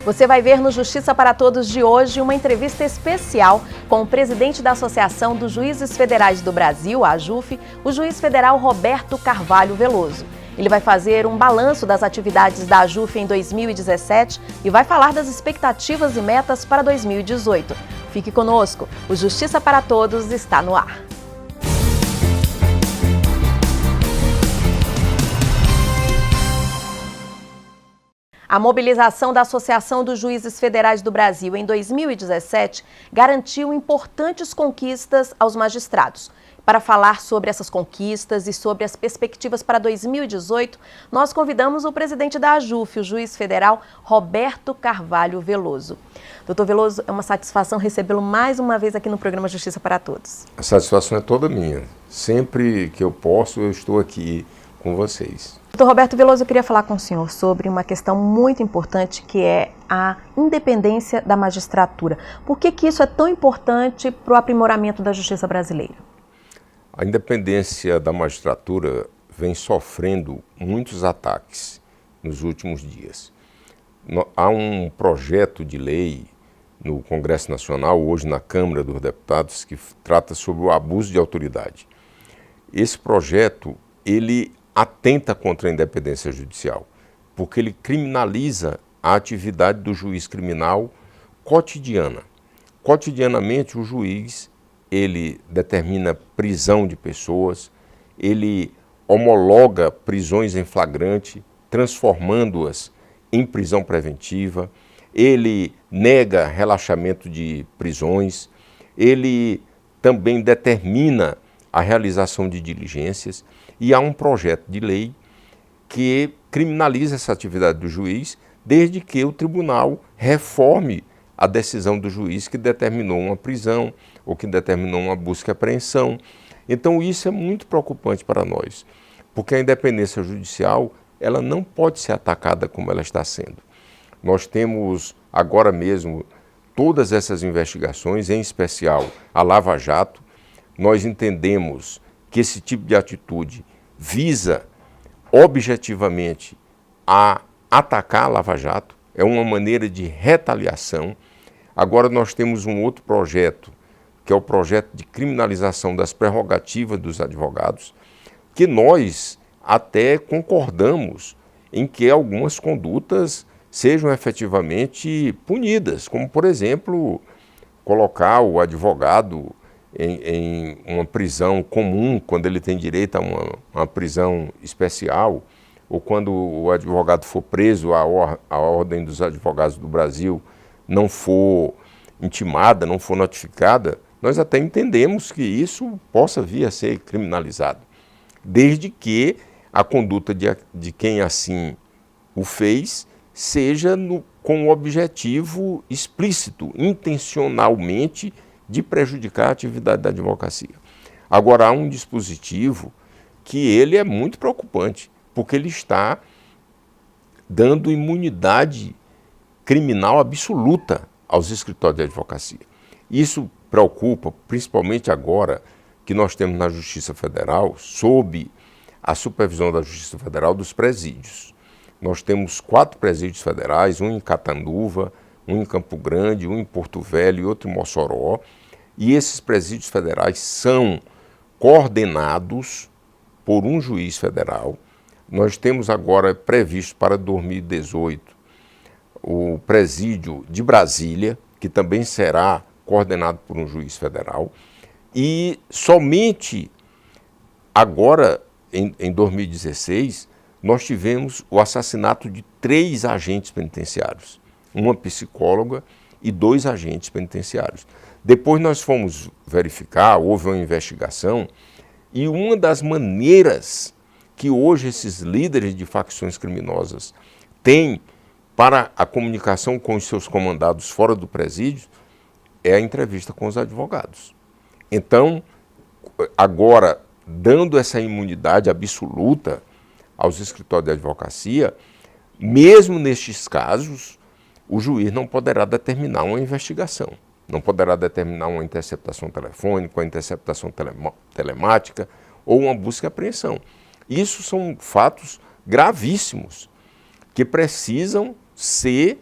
Você vai ver no Justiça para Todos de hoje uma entrevista especial com o presidente da Associação dos Juízes Federais do Brasil, a AJUF, o juiz federal Roberto Carvalho Veloso. Ele vai fazer um balanço das atividades da AJUF em 2017 e vai falar das expectativas e metas para 2018. Fique conosco, o Justiça para Todos está no ar. A mobilização da Associação dos Juízes Federais do Brasil em 2017 garantiu importantes conquistas aos magistrados. Para falar sobre essas conquistas e sobre as perspectivas para 2018, nós convidamos o presidente da AJUF, o juiz federal Roberto Carvalho Veloso. Doutor Veloso, é uma satisfação recebê-lo mais uma vez aqui no programa Justiça para Todos. A satisfação é toda minha. Sempre que eu posso, eu estou aqui com vocês. Doutor Roberto Veloso, eu queria falar com o senhor sobre uma questão muito importante que é a independência da magistratura. Por que isso é tão importante para o aprimoramento da justiça brasileira? A independência da magistratura vem sofrendo muitos ataques nos últimos dias. Há um projeto de lei no Congresso Nacional, hoje na Câmara dos Deputados, que trata sobre o abuso de autoridade. Esse projeto, ele atenta contra a independência judicial, porque ele criminaliza a atividade do juiz criminal cotidiana. Cotidianamente, o juiz, ele determina prisão de pessoas, ele homologa prisões em flagrante, transformando-as em prisão preventiva, ele nega relaxamento de prisões, ele também determina a realização de diligências, e há um projeto de lei que criminaliza essa atividade do juiz, desde que o tribunal reforme a decisão do juiz que determinou uma prisão ou que determinou uma busca e apreensão. Então isso é muito preocupante para nós, porque a independência judicial ela não pode ser atacada como ela está sendo. Nós temos agora mesmo todas essas investigações, em especial a Lava Jato. Nós entendemos que esse tipo de atitude visa objetivamente a atacar a Lava Jato, é uma maneira de retaliação. Agora nós temos um outro projeto, que é o projeto de criminalização das prerrogativas dos advogados, que nós até concordamos em que algumas condutas sejam efetivamente punidas, como por exemplo, colocar o advogado em uma prisão comum, quando ele tem direito a uma prisão especial, ou quando o advogado for preso, a Ordem dos Advogados do Brasil não for intimada, não for notificada, nós até entendemos que isso possa vir a ser criminalizado, desde que a conduta de quem assim o fez seja com o objetivo explícito, intencionalmente, de prejudicar a atividade da advocacia. Agora, há um dispositivo que ele é muito preocupante, porque ele está dando imunidade criminal absoluta aos escritórios de advocacia. Isso preocupa, principalmente agora que nós temos na Justiça Federal, sob a supervisão da Justiça Federal, dos presídios. Nós temos 4 presídios federais, um em Catanduva, um em Campo Grande, um em Porto Velho e outro em Mossoró. E esses presídios federais são coordenados por um juiz federal. Nós temos agora previsto para 2018 o presídio de Brasília, que também será coordenado por um juiz federal. E somente agora, em 2016, nós tivemos o assassinato de 3 agentes penitenciários, uma psicóloga e 2 agentes penitenciários. Depois nós fomos verificar, houve uma investigação, e uma das maneiras que hoje esses líderes de facções criminosas têm para a comunicação com os seus comandados fora do presídio é a entrevista com os advogados. Então, agora, dando essa imunidade absoluta aos escritórios de advocacia, mesmo nestes casos, o juiz não poderá determinar uma investigação. Não poderá determinar uma interceptação telefônica, uma interceptação telemática ou uma busca e apreensão. Isso são fatos gravíssimos que precisam ser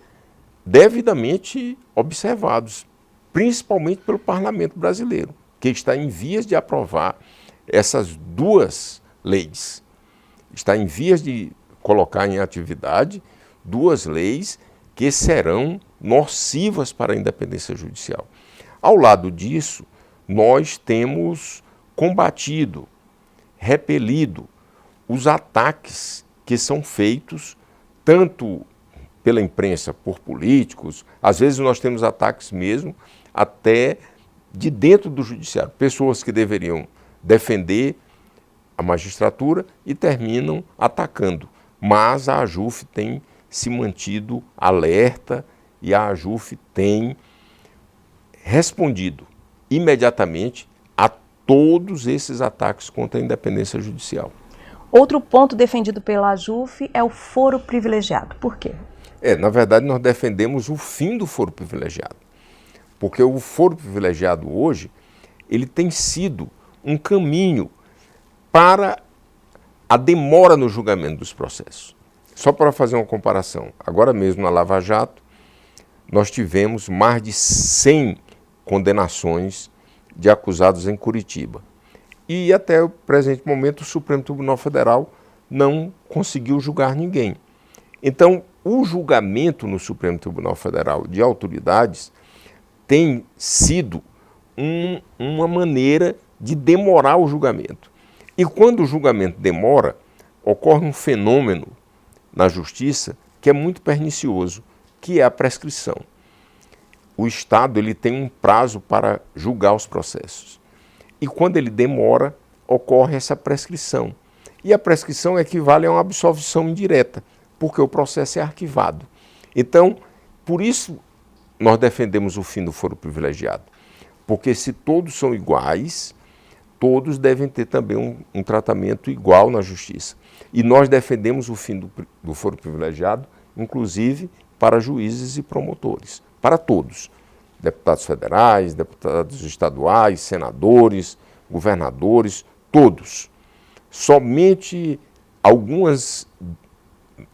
devidamente observados, principalmente pelo Parlamento brasileiro, que está em vias de aprovar essas duas leis. Está em vias de colocar em atividade duas leis que serão nocivas para a independência judicial. Ao lado disso, nós temos combatido, repelido os ataques que são feitos tanto pela imprensa, por políticos, às vezes nós temos ataques mesmo até de dentro do judiciário, pessoas que deveriam defender a magistratura e terminam atacando. Mas a AJUF tem se mantido alerta e a AJUF tem respondido imediatamente a todos esses ataques contra a independência judicial. Outro ponto defendido pela AJUF é o foro privilegiado. Por quê? Na verdade, nós defendemos o fim do foro privilegiado. Porque o foro privilegiado hoje, ele tem sido um caminho para a demora no julgamento dos processos. Só para fazer uma comparação, agora mesmo na Lava Jato, nós tivemos mais de 100 condenações de acusados em Curitiba. E até o presente momento o Supremo Tribunal Federal não conseguiu julgar ninguém. Então, o julgamento no Supremo Tribunal Federal de autoridades tem sido uma maneira de demorar o julgamento. E quando o julgamento demora, ocorre um fenômeno na justiça que é muito pernicioso, que é a prescrição. O Estado ele tem um prazo para julgar os processos. E quando ele demora, ocorre essa prescrição. E a prescrição equivale a uma absolvição indireta, porque o processo é arquivado. Então, por isso nós defendemos o fim do foro privilegiado. Porque se todos são iguais, todos devem ter também um tratamento igual na justiça. E nós defendemos o fim do foro privilegiado, inclusive para juízes e promotores, para todos. Deputados federais, deputados estaduais, senadores, governadores, todos. Somente algumas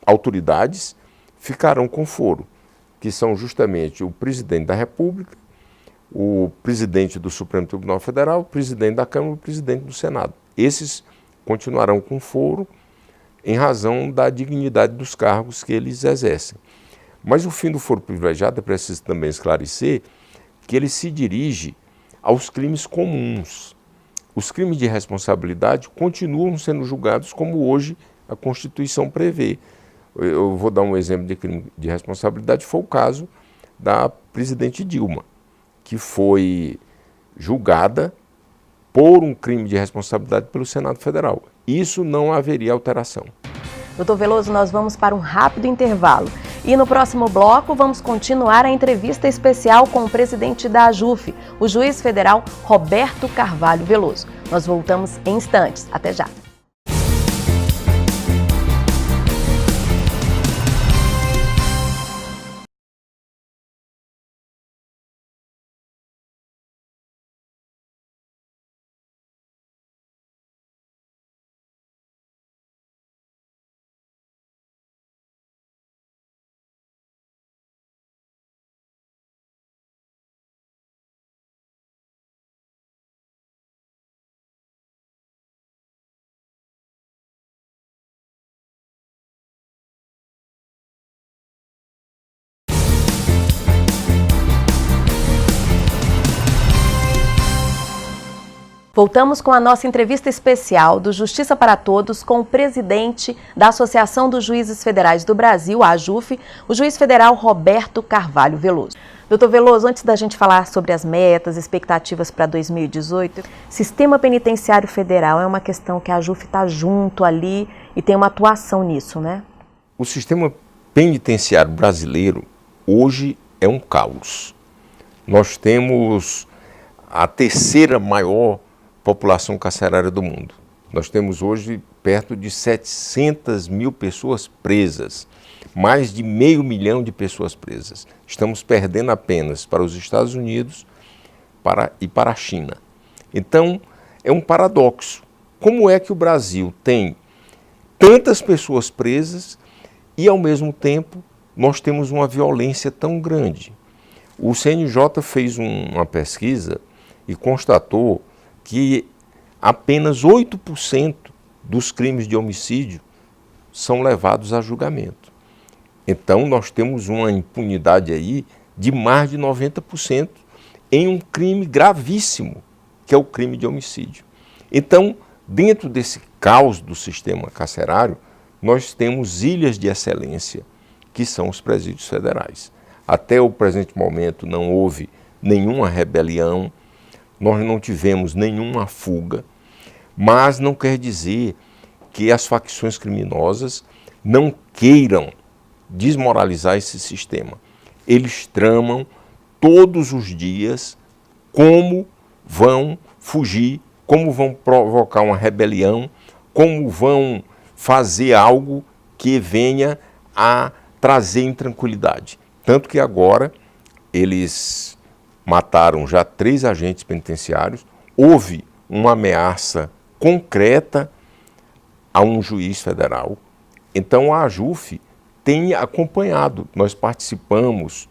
autoridades ficarão com foro, que são justamente o presidente da República, o presidente do Supremo Tribunal Federal, o presidente da Câmara e o presidente do Senado. Esses continuarão com foro em razão da dignidade dos cargos que eles exercem. Mas o fim do foro privilegiado, é preciso também esclarecer que ele se dirige aos crimes comuns. Os crimes de responsabilidade continuam sendo julgados como hoje a Constituição prevê. Eu vou dar um exemplo de crime de responsabilidade, foi o caso da presidente Dilma, que foi julgada por um crime de responsabilidade pelo Senado Federal. Isso não haveria alteração. Doutor Veloso, nós vamos para um rápido intervalo. E no próximo bloco vamos continuar a entrevista especial com o presidente da AJUF, o juiz federal Roberto Carvalho Veloso. Nós voltamos em instantes. Até já. Voltamos com a nossa entrevista especial do Justiça para Todos com o presidente da Associação dos Juízes Federais do Brasil, a AJUF, o juiz federal Roberto Carvalho Veloso. Doutor Veloso, antes da gente falar sobre as metas, expectativas para 2018, sistema penitenciário federal é uma questão que a AJUF está junto ali e tem uma atuação nisso, né? O sistema penitenciário brasileiro hoje é um caos. Nós temos a terceira maior população carcerária do mundo. Nós temos hoje perto de 700 mil pessoas presas, mais de 500 mil de pessoas presas. Estamos perdendo apenas para os Estados Unidos e para a China. Então, é um paradoxo. Como é que o Brasil tem tantas pessoas presas e, ao mesmo tempo, nós temos uma violência tão grande. O CNJ fez uma pesquisa e constatou que apenas 8% dos crimes de homicídio são levados a julgamento. Então, nós temos uma impunidade aí de mais de 90% em um crime gravíssimo, que é o crime de homicídio. Então, dentro desse caos do sistema carcerário, nós temos ilhas de excelência, que são os presídios federais. Até o presente momento não houve nenhuma rebelião, nós não tivemos nenhuma fuga, mas não quer dizer que as facções criminosas não queiram desmoralizar esse sistema. Eles tramam todos os dias como vão fugir, como vão provocar uma rebelião, como vão fazer algo que venha a trazer intranquilidade. Tanto que agora eles mataram já 3 agentes penitenciários, houve uma ameaça concreta a um juiz federal. Então a AJUF tem acompanhado, nós participamos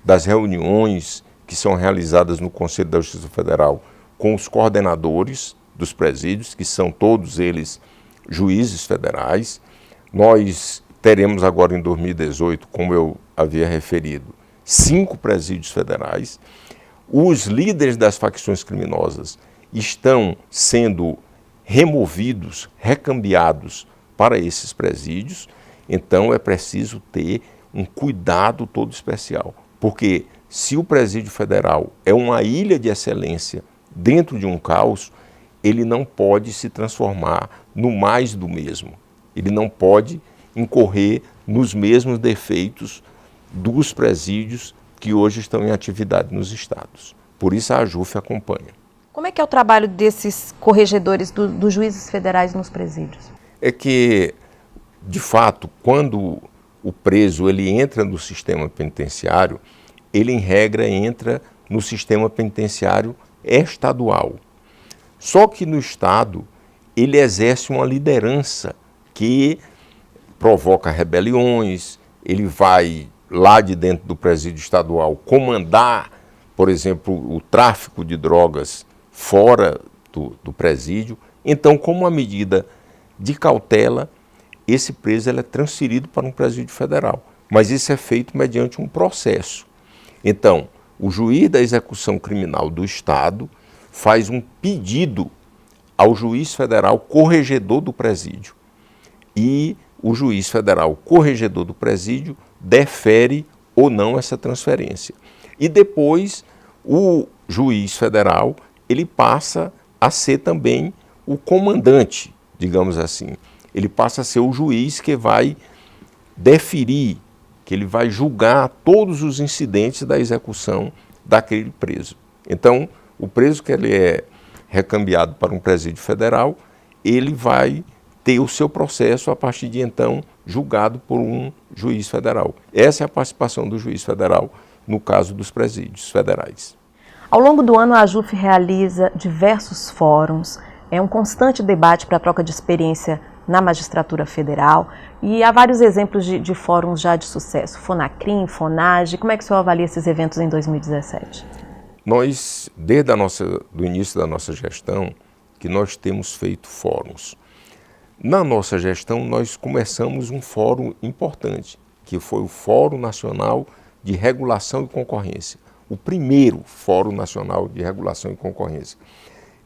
das reuniões que são realizadas no Conselho da Justiça Federal com os coordenadores dos presídios, que são todos eles juízes federais. Nós teremos agora em 2018, como eu havia referido, 5 presídios federais. Os líderes das facções criminosas estão sendo removidos, recambiados para esses presídios. Então é preciso ter um cuidado todo especial, porque se o presídio federal é uma ilha de excelência dentro de um caos, ele não pode se transformar no mais do mesmo. Ele não pode incorrer nos mesmos defeitos dos presídios que hoje estão em atividade nos estados. Por isso a AJUF acompanha. Como é que é o trabalho desses corregedores, dos juízes federais nos presídios? É que, de fato, quando o preso ele entra no sistema penitenciário, ele, em regra, entra no sistema penitenciário estadual. Só que no estado, ele exerce uma liderança que provoca rebeliões, ele vai lá de dentro do presídio estadual comandar, por exemplo, o tráfico de drogas fora do presídio. Então, como uma medida de cautela, esse preso ele é transferido para um presídio federal. Mas isso é feito mediante um processo. Então, o juiz da execução criminal do estado faz um pedido ao juiz federal corregedor do presídio. E o juiz federal corregedor do presídio defere ou não essa transferência. E depois o juiz federal ele passa a ser também o comandante, digamos assim. Ele passa a ser o juiz que vai deferir, que ele vai julgar todos os incidentes da execução daquele preso. Então, o preso que ele é recambiado para um presídio federal, ele vai ter o seu processo a partir de então julgado por um juiz federal. Essa é a participação do juiz federal no caso dos presídios federais. Ao longo do ano, a AJUF realiza diversos fóruns, é um constante debate para a troca de experiência na magistratura federal e há vários exemplos de fóruns já de sucesso, Fonacrim, Fonage. Como é que o senhor avalia esses eventos em 2017? Nós, desde do início da nossa gestão, que nós temos feito fóruns. Na nossa gestão, nós começamos um fórum importante, que foi o Fórum Nacional de Regulação e Concorrência, o primeiro Fórum Nacional de Regulação e Concorrência.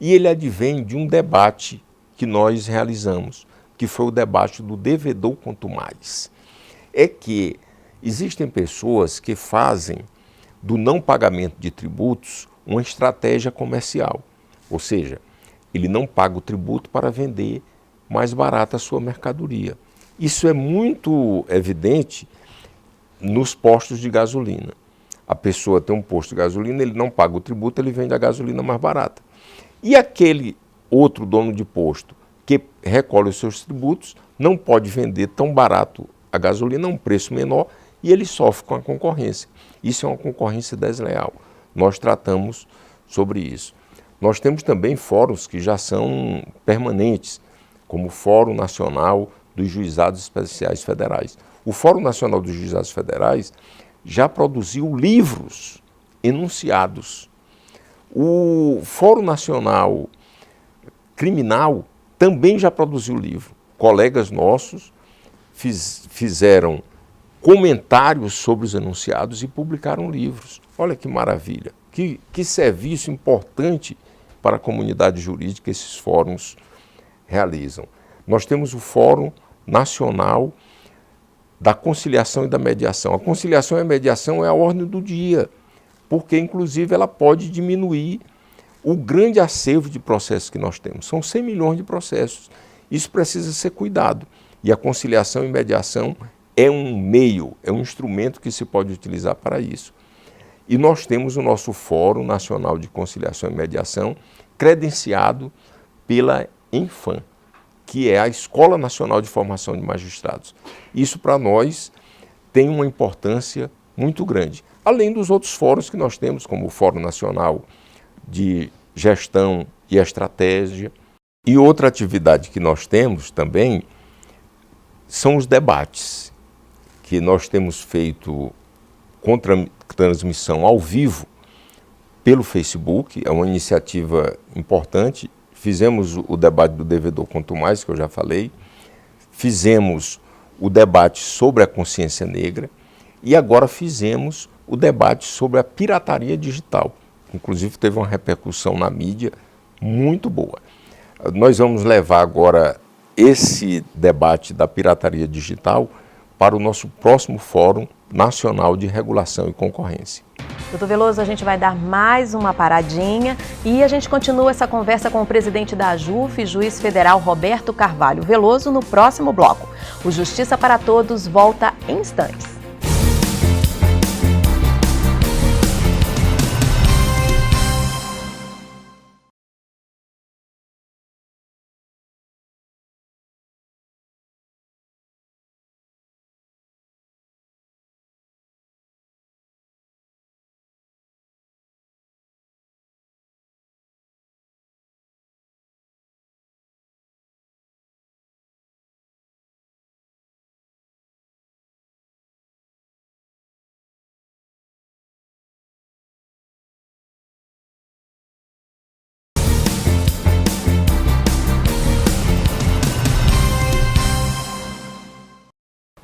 E ele advém de um debate que nós realizamos, que foi o debate do devedor quanto mais. É que existem pessoas que fazem do não pagamento de tributos uma estratégia comercial, ou seja, ele não paga o tributo para vender mais barata a sua mercadoria. Isso é muito evidente nos postos de gasolina. A pessoa tem um posto de gasolina, ele não paga o tributo, ele vende a gasolina mais barata. E aquele outro dono de posto que recolhe os seus tributos não pode vender tão barato a gasolina a um preço menor e ele sofre com a concorrência. Isso é uma concorrência desleal. Nós tratamos sobre isso. Nós temos também fóruns que já são permanentes, como o Fórum Nacional dos Juizados Especiais Federais. O Fórum Nacional dos Juizados Federais já produziu livros enunciados. O Fórum Nacional Criminal também já produziu livro. Colegas nossos fizeram comentários sobre os enunciados e publicaram livros. Olha que maravilha, que serviço importante para a comunidade jurídica esses fóruns realizam. Nós temos o Fórum Nacional da Conciliação e da Mediação. A conciliação e a mediação é a ordem do dia, porque inclusive ela pode diminuir o grande acervo de processos que nós temos. São 100 milhões de processos. Isso precisa ser cuidado. E a conciliação e mediação é um meio, é um instrumento que se pode utilizar para isso. E nós temos o nosso Fórum Nacional de Conciliação e Mediação, credenciado pela ENFAM, que é a Escola Nacional de Formação de Magistrados. Isso para nós tem uma importância muito grande. Além dos outros fóruns que nós temos, como o Fórum Nacional de Gestão e Estratégia. E outra atividade que nós temos também são os debates, que nós temos feito com transmissão ao vivo pelo Facebook, é uma iniciativa importante. Fizemos o debate do devedor quanto mais, que eu já falei, fizemos o debate sobre a consciência negra e agora fizemos o debate sobre a pirataria digital. Inclusive teve uma repercussão na mídia muito boa. Nós vamos levar agora esse debate da pirataria digital para o nosso próximo Fórum Nacional de Regulação e Concorrência. Doutor Veloso, a gente vai dar mais uma paradinha e a gente continua essa conversa com o presidente da AJUF, juiz federal Roberto Carvalho Veloso, no próximo bloco. O Justiça para Todos volta em instantes.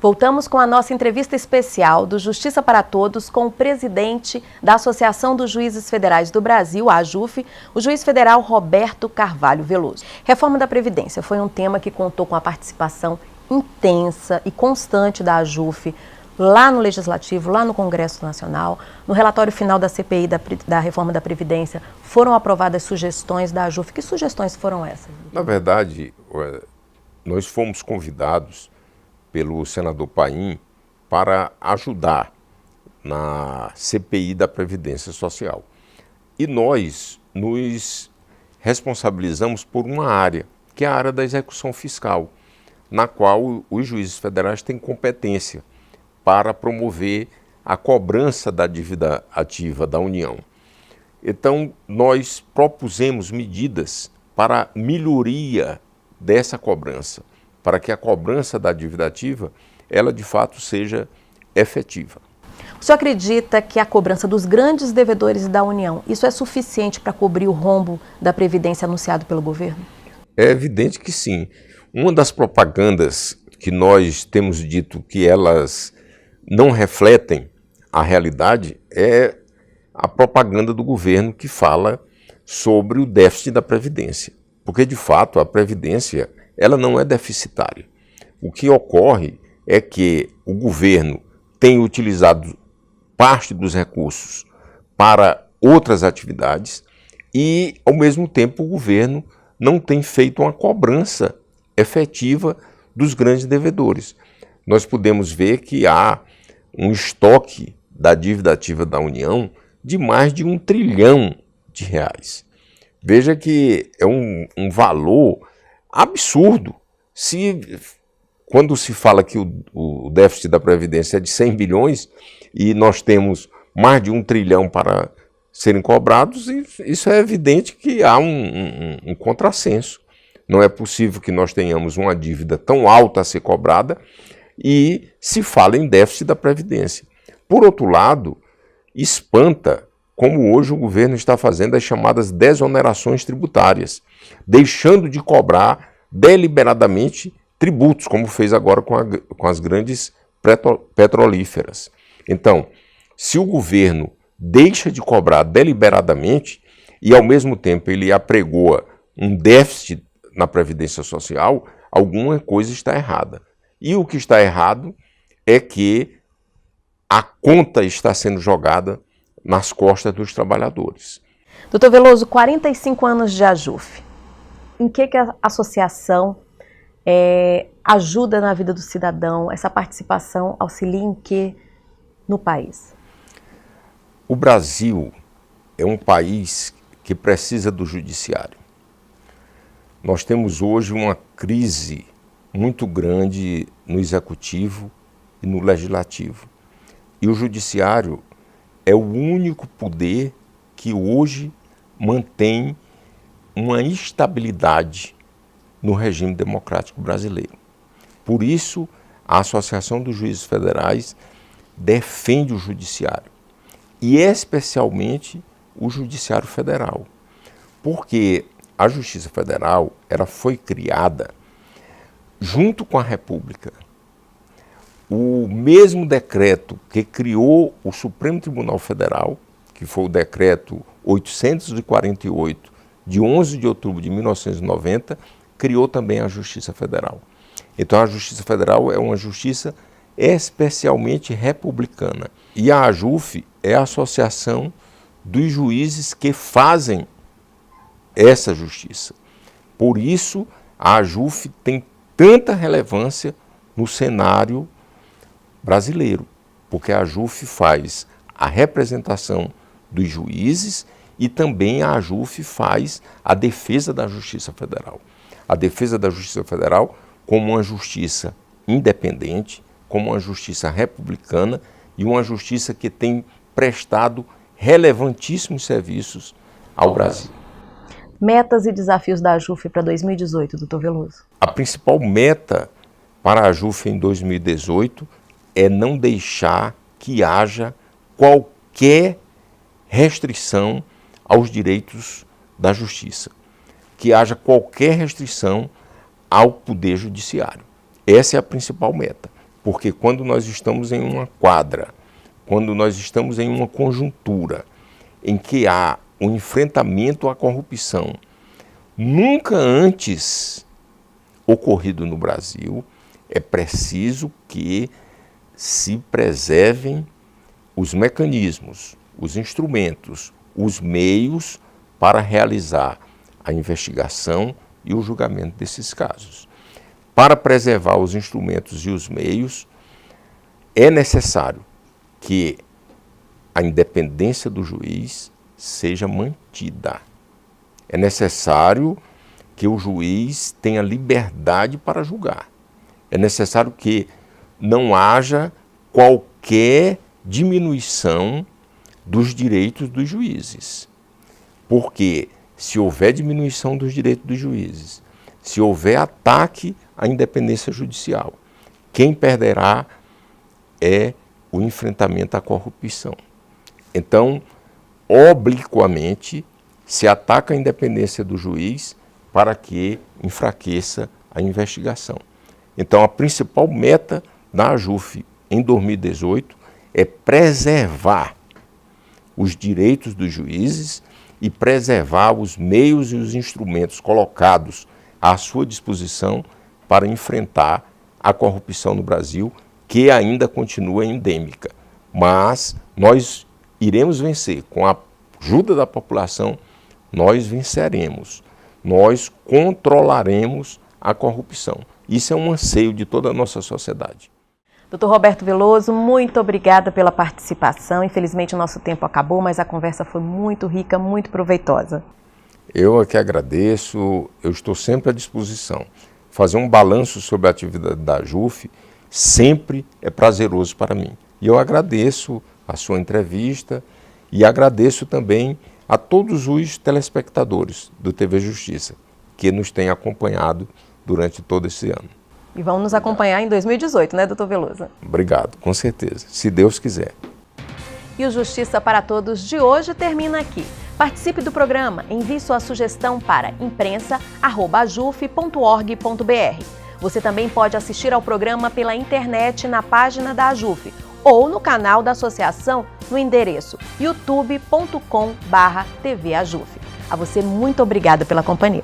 Voltamos com a nossa entrevista especial do Justiça para Todos com o presidente da Associação dos Juízes Federais do Brasil, a AJUF, o juiz federal Roberto Carvalho Veloso. Reforma da Previdência foi um tema que contou com a participação intensa e constante da AJUF lá no Legislativo, lá no Congresso Nacional. No relatório final da CPI da Reforma da Previdência foram aprovadas sugestões da AJUF. Que sugestões foram essas? Na verdade, nós fomos convidados pelo senador Paim para ajudar na CPI da Previdência Social. E nós nos responsabilizamos por uma área, que é a área da execução fiscal, na qual os juízes federais têm competência para promover a cobrança da dívida ativa da União. Então, nós propusemos medidas para melhoria dessa cobrança, para que a cobrança da dívida ativa, ela de fato seja efetiva. O senhor acredita que a cobrança dos grandes devedores da União, isso é suficiente para cobrir o rombo da Previdência anunciado pelo governo? É evidente que sim. Uma das propagandas que nós temos dito que elas não refletem a realidade é a propaganda do governo que fala sobre o déficit da Previdência. Porque, de fato, a Previdência ela não é deficitária. O que ocorre é que o governo tem utilizado parte dos recursos para outras atividades e, ao mesmo tempo, o governo não tem feito uma cobrança efetiva dos grandes devedores. Nós podemos ver que há um estoque da dívida ativa da União de mais de R$1 trilhão. Veja que é um valor absurdo. Quando se fala que o déficit da Previdência é de 100 bilhões e nós temos mais de R$1 trilhão para serem cobrados, isso é evidente que há um contrassenso. Não é possível que nós tenhamos uma dívida tão alta a ser cobrada e se fala em déficit da Previdência. Por outro lado, espanta como hoje o governo está fazendo as chamadas desonerações tributárias, deixando de cobrar deliberadamente tributos, como fez agora com as grandes petrolíferas. Então, se o governo deixa de cobrar deliberadamente e, ao mesmo tempo, ele apregoa um déficit na Previdência Social, alguma coisa está errada. E o que está errado é que a conta está sendo jogada nas costas dos trabalhadores. Doutor Veloso, 45 anos de AJUF. Em que a associação ajuda na vida do cidadão? Essa participação auxilia em que no país? O Brasil é um país que precisa do judiciário. Nós temos hoje uma crise muito grande no executivo e no legislativo. E o judiciário é o único poder que hoje mantém uma estabilidade no regime democrático brasileiro. Por isso, a Associação dos Juízes Federais defende o judiciário, e especialmente o judiciário federal, porque a Justiça Federal foi criada junto com a República. O mesmo decreto que criou o Supremo Tribunal Federal, que foi o decreto 848, de 11 de outubro de 1990, criou também a Justiça Federal. Então a Justiça Federal é uma justiça especialmente republicana. E a AJUF é a associação dos juízes que fazem essa justiça. Por isso, a AJUF tem tanta relevância no cenário brasileiro, porque a AJUF faz a representação dos juízes e também a AJUF faz a defesa da Justiça Federal. A defesa da Justiça Federal como uma justiça independente, como uma justiça republicana e uma justiça que tem prestado relevantíssimos serviços ao Brasil. Metas e desafios da AJUF para 2018, doutor Veloso? A principal meta para a AJUF em 2018 é não deixar que haja qualquer restrição aos direitos da justiça, que haja qualquer restrição ao poder judiciário. Essa é a principal meta, porque quando nós estamos em uma quadra, quando nós estamos em uma conjuntura em que há um enfrentamento à corrupção nunca antes ocorrido no Brasil, é preciso que se preservem os mecanismos, os instrumentos, os meios para realizar a investigação e o julgamento desses casos. Para preservar os instrumentos e os meios, é necessário que a independência do juiz seja mantida. É necessário que o juiz tenha liberdade para julgar. É necessário que não haja qualquer diminuição dos direitos dos juízes. Porque se houver diminuição dos direitos dos juízes, se houver ataque à independência judicial, quem perderá é o enfrentamento à corrupção. Então, obliquamente, se ataca a independência do juiz para que enfraqueça a investigação. Então, a principal meta da AJUF em 2018 é preservar os direitos dos juízes e preservar os meios e os instrumentos colocados à sua disposição para enfrentar a corrupção no Brasil, que ainda continua endêmica. Mas nós iremos vencer. Com a ajuda da população, nós venceremos. Nós controlaremos a corrupção. Isso é um anseio de toda a nossa sociedade. Doutor Roberto Veloso, muito obrigada pela participação. Infelizmente o nosso tempo acabou, mas a conversa foi muito rica, muito proveitosa. Eu é que agradeço, eu estou sempre à disposição. Fazer um balanço sobre a atividade da AJUF sempre é prazeroso para mim. E eu agradeço a sua entrevista e agradeço também a todos os telespectadores do TV Justiça que nos têm acompanhado durante todo esse ano. E vão nos acompanhar em 2018, né, doutor Veloso? Obrigado, com certeza, se Deus quiser. E o Justiça para Todos de hoje termina aqui. Participe do programa, envie sua sugestão para imprensa@ajuf.org.br. Você também pode assistir ao programa pela internet na página da AJUF ou no canal da associação no endereço youtube.com/tvajuf. A você, muito obrigada pela companhia.